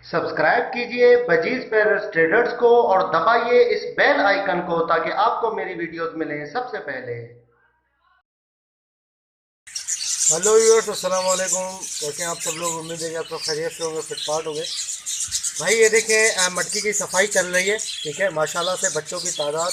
Subscribe कीजिए budgies पेरस traders को और दबाइए इस बेल आइकन को ताकि आपको मेरी वीडियोस मिलें सबसे पहले। हेलो व्यूअर्स, अस्सलाम वालेकुम। कैसे हैं आप सब लोग? उम्मीद है कि आप सब खैरियत से होंगे, फिटफाट होंगे। भाई ये देखें, मटकी की सफाई चल रही है। ठीक है, माशाल्लाह से बच्चों की तादाद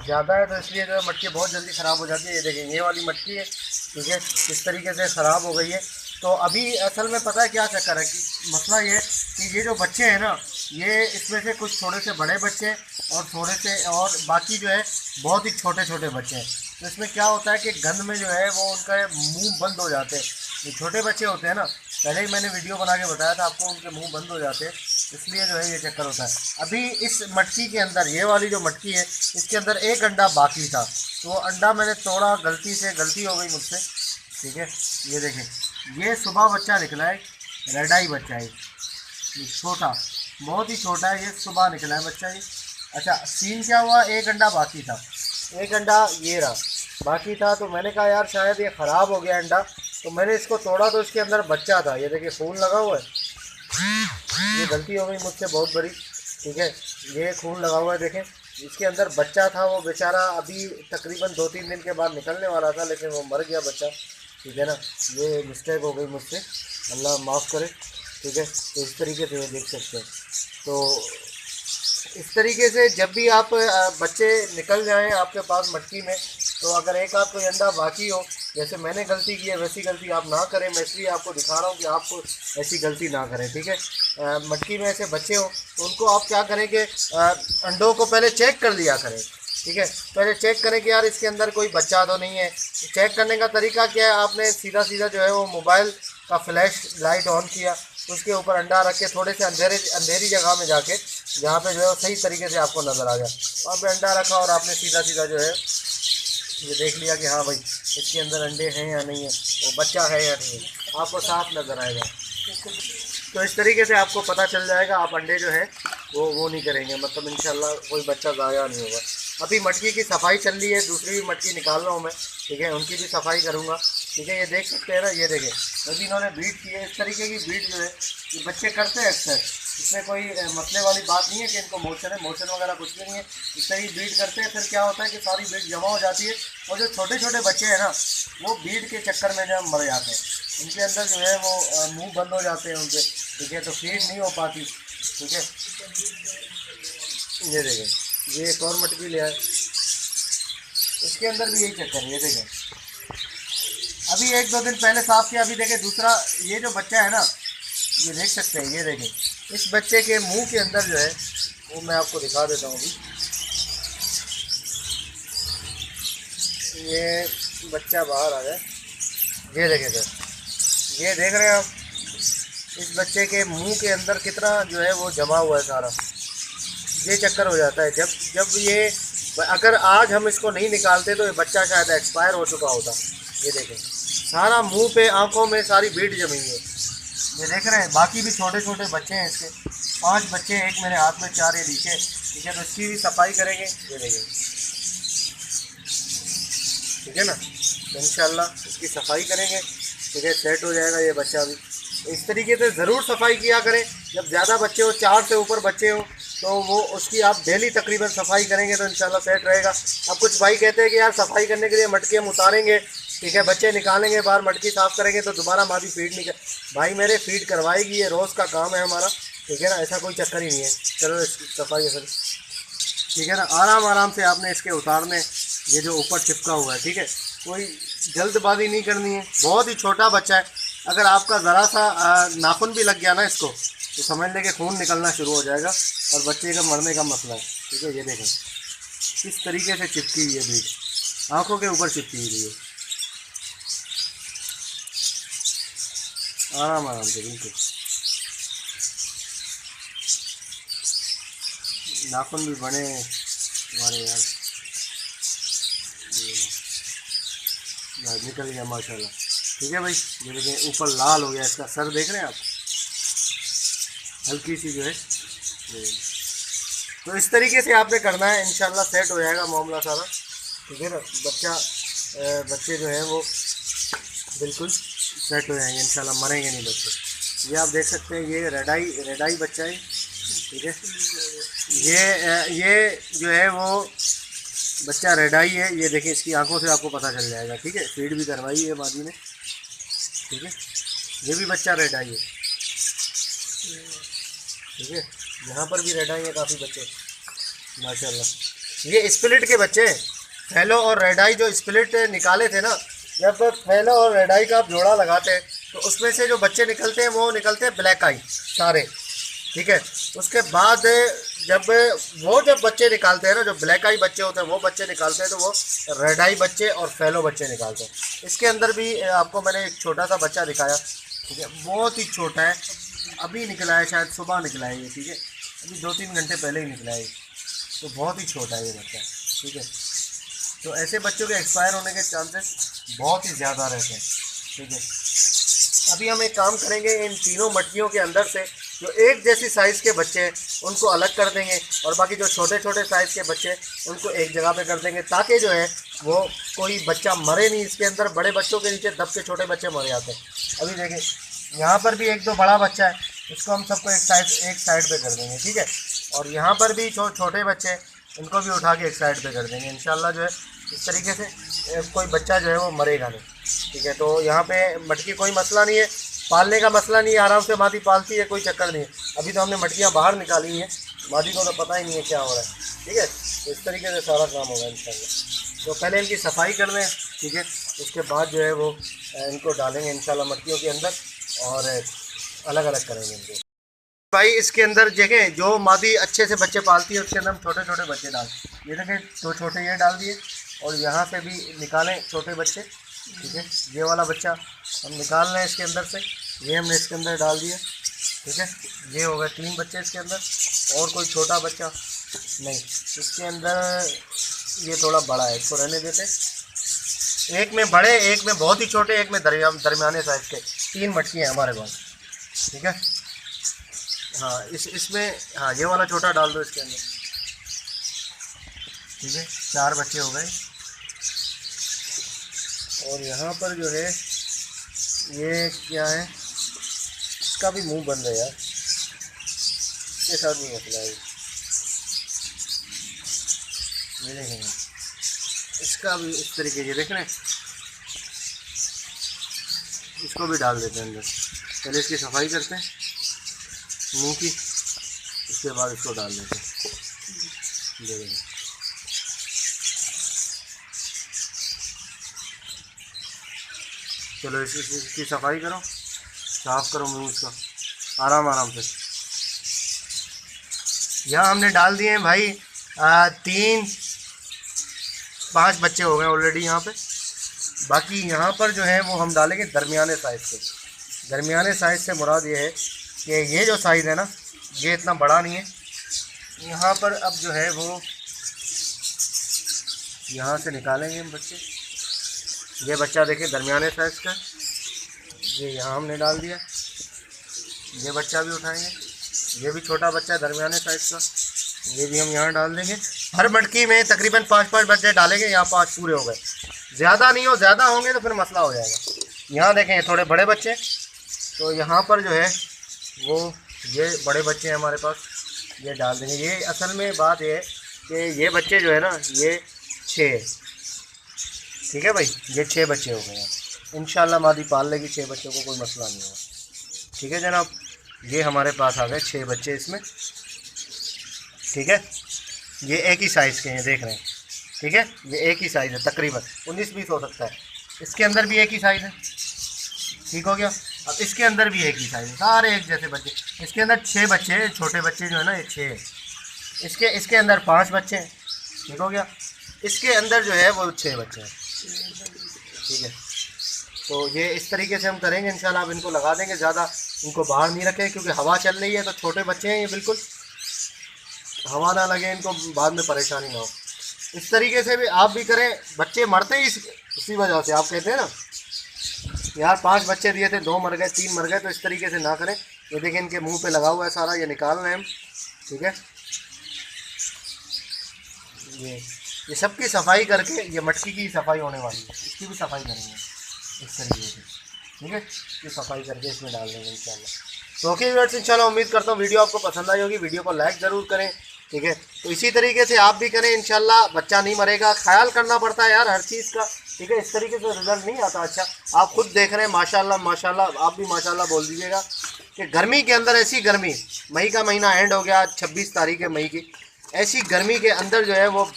ज़्यादा है, तो इसलिए जो है मटकी बहुत जल्दी ख़राब हो जाती है। ये देखें, ये वाली मटकी है, ठीक है, इस तरीके से ख़राब हो गई है। तो अभी असल में पता है क्या चक्कर है कि मसला ये कि ये जो बच्चे हैं ना, ये इसमें से कुछ थोड़े से बड़े बच्चे हैं और थोड़े से और बाकी जो है बहुत ही छोटे छोटे बच्चे हैं। तो इसमें क्या होता है कि गंद में जो है वो उनका मुंह बंद हो जाते हैं। जो छोटे बच्चे होते हैं ना, पहले ही मैंने वीडियो बना के बताया था आपको, उनके मुंह बंद हो जाते हैं, इसलिए जो है ये चक्कर होता है। अभी इस मटकी के अंदर, ये वाली जो मटकी है, इसके अंदर एक अंडा बाकी था, तो वो अंडा मैंने तोड़ा, गलती हो गई मुझसे। ठीक है, ये देखें, ये सुबह बच्चा निकला है, रेड आई बच्चा है, ये छोटा, बहुत ही छोटा है, ये सुबह निकला है बच्चा ये। अच्छा, सीन क्या हुआ, एक अंडा बाकी था, एक अंडा ये रहा बाकी था, तो मैंने कहा यार शायद ये ख़राब हो गया अंडा, तो मैंने इसको तोड़ा तो इसके अंदर बच्चा था। ये देखिए खून लगा हुआ है, ये गलती हो गई मुझसे बहुत बड़ी। ठीक है, ये खून लगा हुआ है, देखें, इसके अंदर बच्चा था, वो बेचारा अभी तकरीबन 2-3 दिन के बाद निकलने वाला था, लेकिन वो मर गया बच्चा। ठीक है ना, ये मिस्टेक हो गई मुझसे, अल्लाह माफ़ करे। ठीक है, तो इस तरीके से ये देख सकते हैं। तो इस तरीके से जब भी आप बच्चे निकल जाएं आपके पास मटकी में, तो अगर एक आध कोई अंडा बाकी हो, जैसे मैंने गलती की है, वैसी गलती आप ना करें। मैं इसलिए आपको दिखा रहा हूँ कि आपको ऐसी गलती ना करें। ठीक है, मटकी में ऐसे बच्चे हो तो उनको आप क्या करें कि अंडों को पहले चेक कर लिया करें। ठीक है, पहले चेक करें कि यार इसके अंदर कोई बच्चा तो नहीं है। चेक करने का तरीका क्या है, आपने सीधा सीधा जो है वो मोबाइल का फ्लैश लाइट ऑन किया, उसके ऊपर अंडा रख के थोड़े से अंधेरी जगह में जाके, जहाँ पे जो है सही तरीके से आपको नज़र आ जाए, वहाँ पे अंडा रखा और आपने सीधा सीधा जो है ये देख लिया कि हाँ भाई इसके अंदर अंडे हैं या नहीं है, वो बच्चा है या नहीं है, आपको साफ नज़र आएगा। तो इस तरीके से आपको पता चल जाएगा, आप अंडे जो है वो नहीं करेंगे, मतलब इंशाल्लाह कोई बच्चा ज़ाया नहीं होगा। अभी मटकी की सफाई चल रही है, दूसरी भी मटकी निकाल रहा हूँ मैं। ठीक है, उनकी भी सफाई करूँगा। ठीक है, ये देख सकते हैं ना, ये देखें, अभी इन्होंने ब्रीड की है, इस तरीके की ब्रीड जो है ये बच्चे करते हैं अक्सर। इसमें कोई मसले वाली बात नहीं है कि इनको मोशन है, मोशन वगैरह कुछ भी नहीं है, इस तरह ही ब्रीड करते हैं। फिर क्या होता है कि सारी ब्रीड जमा हो जाती है और जो छोटे छोटे बच्चे हैं ना, वो ब्रीड के चक्कर में जो मर जाते हैं, उनके अंदर जो है वो मुंह बंद हो जाते हैं उनके। ठीक है, तो फीड नहीं हो पाती। ठीक है, ये देखें, ये एक और मटकी लिया है, इसके अंदर भी यही चक्कर है। ये देखें, अभी 1-2 दिन पहले साफ किया, अभी देखें दूसरा ये जो बच्चा है ना, ये देख सकते हैं, ये देखें, इस बच्चे के मुंह के अंदर जो है वो मैं आपको दिखा देता हूँ अभी। ये बच्चा बाहर आ गया, ये देखें सर, ये देख रहे हैं आप, इस बच्चे के मुंह के अंदर कितना जो है वो जमा हुआ है सारा। ये चक्कर हो जाता है जब जब ये, अगर आज हम इसको नहीं निकालते तो ये बच्चा शायद एक्सपायर हो चुका होता। ये देखें, सारा मुंह पे, आंखों में सारी बीट जमी है। ये देख रहे हैं, बाकी भी छोटे छोटे बच्चे हैं इसके, 5 बच्चे हैं, एक मेरे हाथ में, 4 ये नीचे। ठीक है, तो इसकी भी सफाई करेंगे। ये देखें, ठीक है ना, तो इंशाल्लाह इसकी सफाई करेंगे। ठीक है, सेट हो जाएगा ये बच्चा भी। इस तरीके से ज़रूर सफाई किया करें। जब ज़्यादा बच्चे हो, 4 से ऊपर बच्चे हो, तो वो उसकी आप डेली तकरीबन सफाई करेंगे तो इंशाल्लाह सेट रहेगा। अब कुछ भाई कहते हैं कि यार सफाई करने के लिए मटकी हम उतारेंगे, ठीक है, बच्चे निकालेंगे बाहर, मटकी साफ़ करेंगे तो दोबारा मादी फीड नहीं कर, भाई मेरे फीड करवाएगी, ये रोज़ का काम है हमारा। ठीक है ना, ऐसा कोई चक्कर ही नहीं है। चलो इसकी सफाई है, ठीक है ना, आराम आराम से आपने इसके उतारने, ये जो ऊपर चिपका हुआ है, ठीक है, कोई जल्दबाजी नहीं करनी है। बहुत ही छोटा बच्चा है, अगर आपका ज़रा सा नाखून भी लग गया ना इसको, तो समझ लें कि खून निकलना शुरू हो जाएगा और बच्चे का मरने का मसला है। ठीक है, ये देखें किस तरीके से चिपकी हुई है ब्रीड, आँखों के ऊपर चिपकी हुई है, आराम आराम से, बिल्कुल नाखून भी बने हमारे यार, निकल गया माशाल्लाह। ठीक है भाई, ये देखें ऊपर लाल हो गया, इसका सर देख रहे हैं आप, हल्की सी जो है। तो इस तरीके से आपने करना है, इंशाल्लाह सेट हो जाएगा मामला सारा। ठीक है ना, बच्चे जो हैं वो बिल्कुल सेट हो जाएंगे इंशाल्लाह, मरेंगे नहीं बच्चे। ये आप देख सकते हैं, ये रेड आई बच्चा है, ठीक है। ये जो है वो बच्चा रेड आई है। ये देखिए, इसकी आंखों से आपको पता चल जाएगा, ठीक है। फीड भी करवाई है मादी ने, ठीक है। ये भी बच्चा रेड आई है, ठीक है। यहाँ पर भी रेड आई है काफ़ी बच्चे, माशाल्लाह। ये स्प्लिट के बच्चे हैं, फैलो और रेड आई जो स्प्लिट निकाले थे ना, जब फैलो और रेड आई का आप जोड़ा लगाते हैं तो उसमें से जो बच्चे निकलते हैं वो निकलते हैं ब्लैक आई सारे, ठीक है। उसके बाद जब बच्चे निकालते हैं ना, जो ब्लैक आई बच्चे होते हैं वो बच्चे निकालते हैं, तो वो रेड आई बच्चे और फैलो बच्चे निकालते हैं। इसके अंदर भी आपको मैंने एक छोटा सा बच्चा दिखाया, ठीक है। बहुत ही छोटा है, अभी निकला है, शायद सुबह निकला है ये, ठीक है। अभी 2-3 घंटे पहले ही निकला है, तो बहुत ही छोटा है ये बच्चा, ठीक है। तो ऐसे बच्चों के एक्सपायर होने के चांसेस बहुत ही ज़्यादा रहते हैं, ठीक है। अभी हम एक काम करेंगे, इन तीनों मटकियों के अंदर से जो एक जैसी साइज़ के बच्चे हैं उनको अलग कर देंगे, और बाकी जो छोटे छोटे साइज़ के बच्चे उनको एक जगह पे कर देंगे, ताकि जो है वो कोई बच्चा मरे नहीं इसके अंदर। बड़े बच्चों के नीचे दब के छोटे बच्चे मर जाते हैं। अभी देखें, यहाँ पर भी 1-2 बड़ा बच्चा है, इसको हम सबको एक साइड पे कर देंगे, ठीक है। और यहाँ पर भी छोटे बच्चे, इनको भी उठा के एक साइड पे कर देंगे। इंशाल्लाह जो है इस तरीके से कोई बच्चा जो है वो मरेगा नहीं, ठीक है। तो यहाँ पे मटकी कोई मसला नहीं है, पालने का मसला नहीं है, आराम से मादी पालती है, कोई चक्कर नहीं है। अभी तो हमने मटकियाँ बाहर निकाली हैं, मादी को तो पता ही नहीं है क्या हो रहा है, ठीक है। तो इस तरीके से सारा काम होगा इंशाल्लाह। तो पहले इनकी सफाई कर लें, ठीक है। उसके बाद जो है वो इनको डालेंगे इंशाल्लाह मटकियों के अंदर, और अलग अलग करेंगे इनको। भाई इसके अंदर देखें, जो मादी अच्छे से बच्चे पालती है उसके अंदर हम छोटे छोटे बच्चे डाल, ये देखें 2 छोटे ये डाल दिए, और यहाँ से भी निकालें छोटे बच्चे, ठीक है। ये वाला बच्चा हम निकाल रहे हैं इसके अंदर से, ये हमने इसके अंदर डाल दिया, ठीक है। ये हो गए 3 बच्चे इसके अंदर, और कोई छोटा बच्चा नहीं इसके अंदर। ये थोड़ा बड़ा है, इसको रहने देते। एक में बड़े, एक में बहुत ही छोटे, एक में दरमियाने साइज़ के 3 मटकी हैं हमारे पास, ठीक है। हाँ, इसमें हाँ ये वाला छोटा डाल दो इसके अंदर, ठीक है। 4 बच्चे हो गए। और यहाँ पर जो है ये क्या है, इसका भी मुंह बंद है यार, इसके साथ भी मसला है। ये देखेंगे, इसका भी इस तरीके से देख रहे हैं, इसको भी डाल देते हैं अंदर। पहले इसकी सफाई करते हैं मुंह की, उसके बाद इसको डाल देते हैं। देखिए चलो इसकी सफाई करो, साफ़ करो मुंह इसका आराम से। यहाँ हमने डाल दिए हैं भाई 3-5 बच्चे हो गए ऑलरेडी यहाँ पे। बाकी यहाँ पर जो है वो हम डालेंगे दरमियाने साइज़ के। दरमियाने साइज़ से मुराद ये है कि ये जो साइज़ है ना, ये इतना बड़ा नहीं है। यहाँ पर अब जो है वो यहाँ से निकालेंगे हम बच्चे। ये बच्चा देखिए दरमियाने साइज़ का, ये यहाँ हमने डाल दिया। ये बच्चा भी उठाएंगे, ये भी छोटा बच्चा है दरमियाने साइज़ का, ये भी हम यहाँ डाल देंगे। हर मटकी में तकरीबन 5-5 बच्चे डालेंगे। यहाँ 5 पूरे हो गए, ज़्यादा नहीं हो, ज़्यादा होंगे तो फिर मसला हो जाएगा। यहाँ देखें थोड़े बड़े बच्चे, तो यहाँ पर जो है वो ये बड़े बच्चे हैं हमारे पास, ये डाल देंगे। ये असल में बात ये है कि ये बच्चे जो है ना, ये 6, ठीक है भाई, ये 6 बच्चे हो गए हैं। इंशाल्लाह मादी पाल लेगी 6 बच्चों को, कोई मसला नहीं होगा, ठीक है जनाब। ये हमारे पास आ गए 6 बच्चे इसमें, ठीक है। ये एक ही साइज़ के हैं, देख रहे हैं, ठीक है। ये एक ही साइज़ है, तकरीबन 19-20 हो सकता है। इसके अंदर भी एक ही साइज़ है, ठीक हो गया। अब इसके अंदर भी एक ही साइज़ है, सारे एक जैसे बच्चे। इसके अंदर 6 बच्चे हैं, छोटे बच्चे जो है ना ये 6 है। इसके अंदर 5 बच्चे हैं, ठीक हो गया। इसके अंदर जो है वो 6 बच्चे हैं, ठीक है। तो ये इस तरीके से हम करेंगे इंशाल्लाह। अब इनको लगा देंगे, ज़्यादा इनको बाहर नहीं रखें क्योंकि हवा चल रही है, तो छोटे बच्चे हैं ये, बिल्कुल हवा ना लगे इनको, बाद में परेशानी ना हो। इस तरीके से भी आप भी करें। बच्चे मरते ही इसी वजह से, आप कहते हैं ना यार 5 बच्चे दिए थे, 2 मर गए, 3 मर गए, तो इस तरीके से ना करें। ये देखें इनके मुंह पे लगा हुआ है सारा, ये निकाल रहे हैं हम, ठीक है। ये सबकी सफाई करके, ये मटकी की सफाई होने वाली है, इसकी भी सफाई करेंगे इस तरीके से, ठीक है। इसकी सफाई करके इसमें डाल देंगे इंशाल्लाह। तो ओके व्यूअर्स, इंशाल्लाह उम्मीद करता हूँ वीडियो आपको पसंद आई होगी। वीडियो को लाइक ज़रूर करें, ठीक है। तो इसी तरीके से आप भी करें, इंशाल्लाह बच्चा नहीं मरेगा। ख्याल करना पड़ता है यार हर चीज़ का, ठीक है। इस तरीके से रिजल्ट नहीं आता। अच्छा, आप खुद देख रहे हैं माशाल्लाह माशाल्लाह, आप भी माशाल्लाह बोल दीजिएगा कि गर्मी के अंदर ऐसी गर्मी, मई का महीना एंड हो गया, 26 तारीख है मई की, ऐसी गर्मी के अंदर जो है वो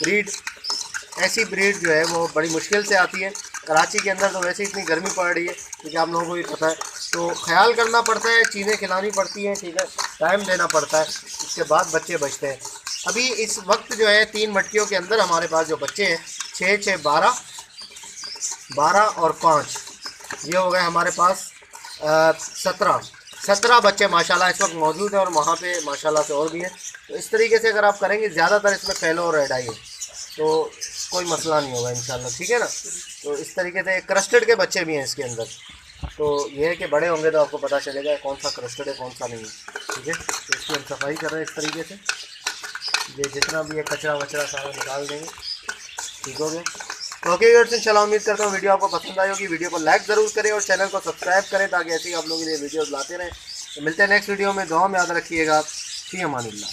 ऐसी ब्रीड जो है वो बड़ी मुश्किल से आती है। कराची के अंदर तो वैसे इतनी गर्मी पड़ रही है, क्योंकि आप लोगों को भी पता है। तो ख्याल करना पड़ता है, चीज़ें खिलानी पड़ती हैं, ठीक है, टाइम देना पड़ता है, इसके बाद बच्चे बचते हैं। अभी इस वक्त जो है 3 मटकियों के अंदर हमारे पास जो बच्चे हैं 6 6 12 और 5, ये हो गए हमारे पास 17 बच्चे माशाल्लाह इस वक्त मौजूद हैं, और वहाँ पे माशाल्लाह से और भी हैं। तो इस तरीके से अगर आप करेंगे, ज़्यादातर इसमें फैलो और रेड आई है, तो कोई मसला नहीं होगा इंशाल्लाह, ठीक है ना। तो इस तरीके से क्रस्टेड के बच्चे भी हैं इसके अंदर। तो ये है कि बड़े होंगे तो आपको पता चलेगा कौन सा क्रस्टेड है कौन सा नहीं है, ठीक है। तो इसकी हम सफाई कर रहे हैं इस तरीके से, ये जितना भी है कचरा वचरा सारा निकाल देंगे, ठीक हो गया। तो ओके व्यूअर्स, इंशाल्लाह उम्मीद करता हूँ वीडियो आपको पसंद आई होगी। वीडियो को लाइक ज़रूर करें और चैनल को सब्सक्राइब करें, ताकि ऐसे ही आप लोगों के लिए वीडियोज़ लाते रहें। तो मिलते हैं नेक्स्ट वीडियो में। दुआ में याद रखिएगा। फी अमानिल्लाह।